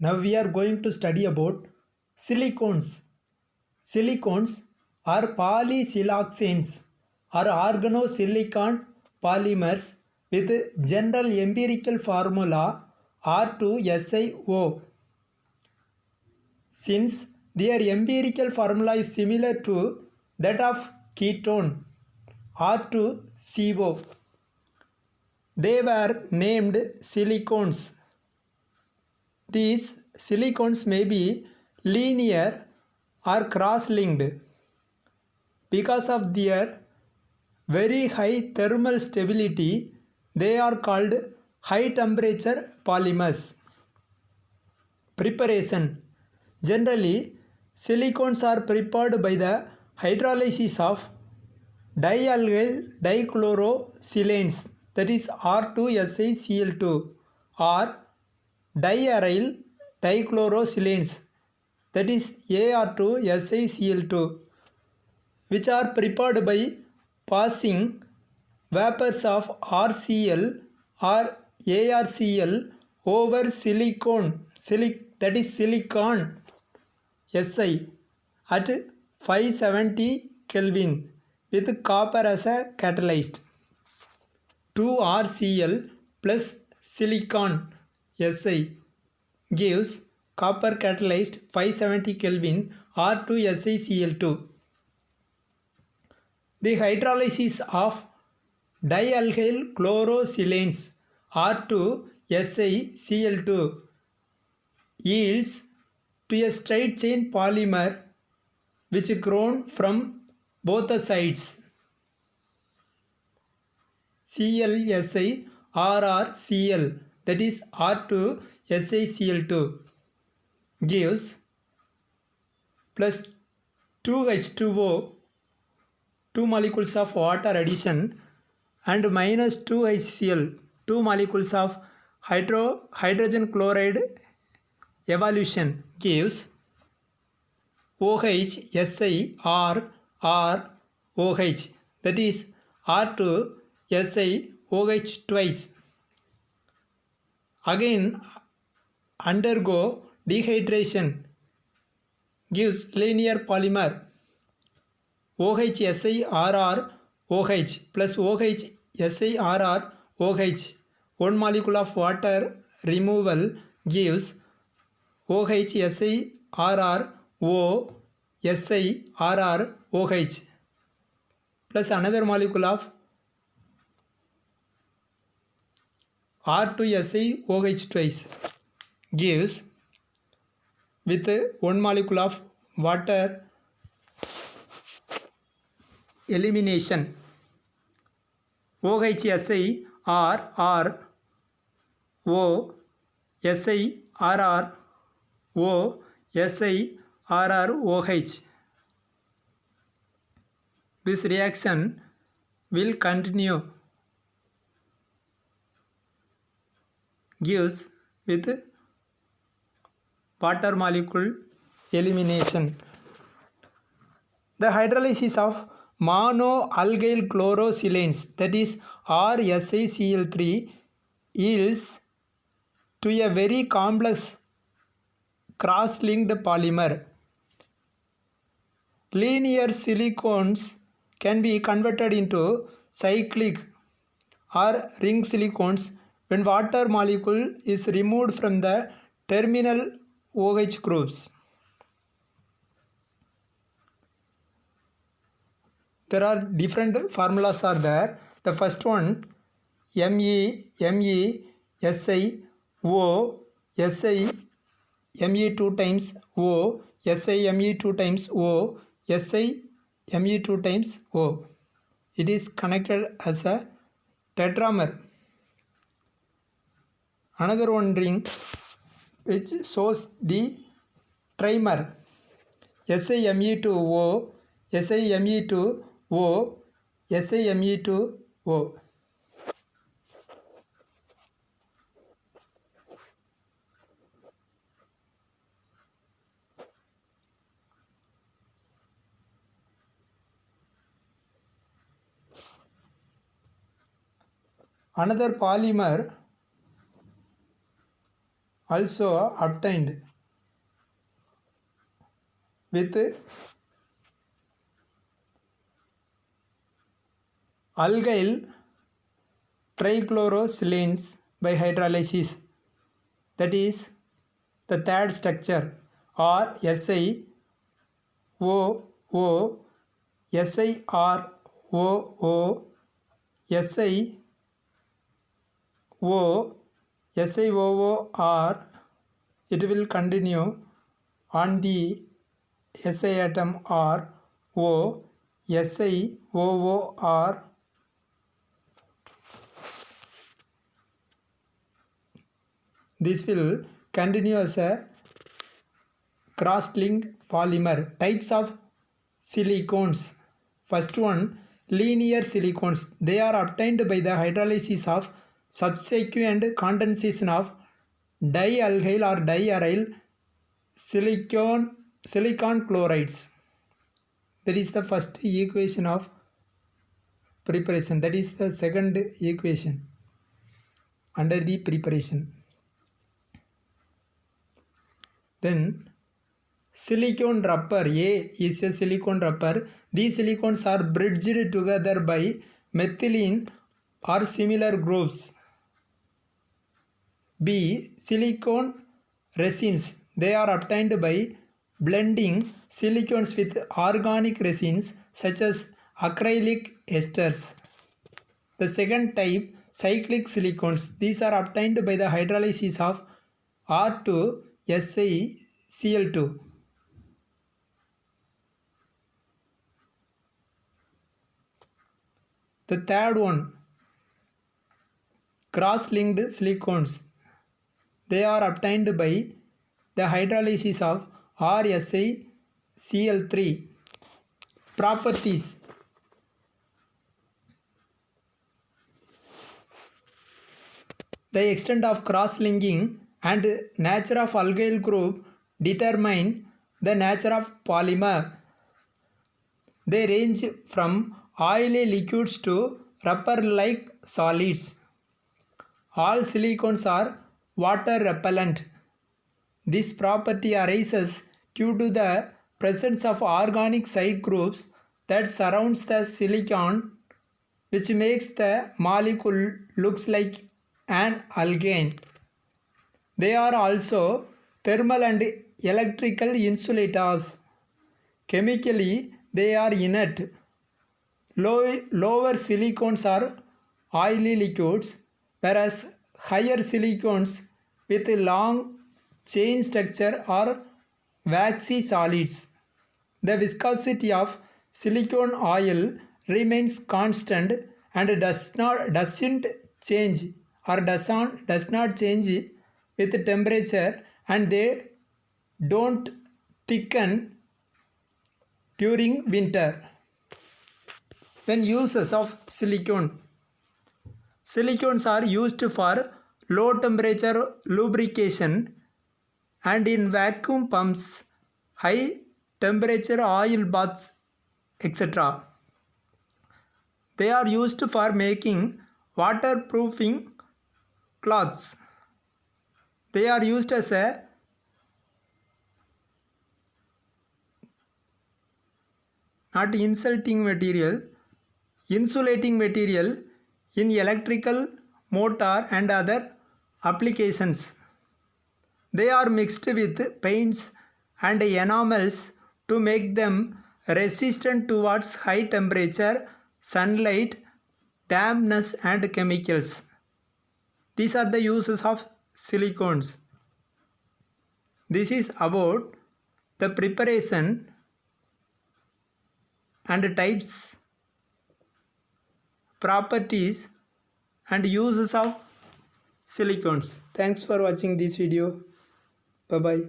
Now we are going to study about silicones. Silicones are polysiloxanes or organosilicon polymers with general empirical formula R2SiO. Since their empirical formula is similar to that of ketone R2CO, they were named silicones. These silicones may be linear or cross-linked. Because of their very high thermal stability, they are called high temperature polymers. Preparation. Generally, silicones are prepared by the hydrolysis of dialkyl dichlorosilanes, that is R2SiCl2, or diaryl dichlorosilanes, that is Ar2SiCl2, which are prepared by passing vapors of RCl or ARCl over silicon, that is silicon Si at 570 Kelvin with copper as a catalyst. 2RCl plus silicon Si gives copper catalyzed 570 Kelvin R2SiCl2. The hydrolysis of dialkyl chlorosilanes R2SiCl2 yields to a straight chain polymer which grown from both the sides. ClSiRrCl, that is R2SiCl2, gives plus 2H2O, 2 molecules of water addition, and minus 2HCl, 2 molecules of hydrogen chloride evolution, gives OHSiRrOH, that is R2SiOH twice. Again undergo dehydration, gives linear polymer OHSiRrOH plus OHSiRrOH. 1 molecule of water removal gives OHSiRrOSiRrOH plus another molecule of R2SiOH twice, gives with 1 molecule of water elimination OHSiRrOSiRrOH SiRrOH. This reaction will continue, gives with water molecule elimination. The hydrolysis of monoalkyl chlorosilanes, that is RSiCl3, yields to a very complex cross-linked polymer. Linear silicones can be converted into cyclic or ring silicones when water molecule is removed from the terminal OH groups. There are different formulas are there. The first one, MESiO, Si Me2 times O, Si Me2 times O, Si Me2 times O. It is connected as a tetramer. Another one ring which shows the trimer, SiMe2O, SiMe2O, SiMe2O. Another polymer also obtained with alkyl trichlorosilane by hydrolysis. That is the third structure, or SiOO, SiROO, SiOOR. It will continue on the Si atom, or O, SiOOR. This will continue as a cross-linked polymer. Types of silicones. First one, linear silicones. They are obtained by the hydrolysis of subsequent condensation of dialkyl or diaryl silicon chlorides. That is the first equation of preparation. That is the second equation under the preparation. Then silicone rubber. A is a silicone rubber. These silicones are bridged together by methylene or similar groups. B. Silicone resins. They are obtained by blending silicones with organic resins such as acrylic esters. The second type, cyclic silicones. These are obtained by the hydrolysis of R2SiCl2. The third one, cross-linked silicones. They are obtained by the hydrolysis of RSiCl3. Properties. The extent of cross-linking and nature of alkyl group determine the nature of polymer. They range from oily liquids to rubber-like solids. All silicones are water repellent. This property arises due to the presence of organic side groups that surrounds the silicon, which makes the molecule looks like an alkane. They are also thermal and electrical insulators. Chemically, they are inert. Lower silicones are oily liquids, whereas higher silicones with long chain structure are waxy solids. The viscosity of silicone oil remains constant and does not change with temperature, and they don't thicken during winter. Then uses of silicone. Silicones are used for low temperature lubrication and in vacuum pumps, high temperature oil baths, etc. They are used for making waterproofing cloths. They are used as a not insulating material in electrical motor and other applications. They are mixed with paints and enamels to make them resistant towards high temperature, sunlight, dampness and chemicals. These are the uses of silicones. This is about the preparation and types, properties and uses of silicones. Thanks for watching this video. Bye bye.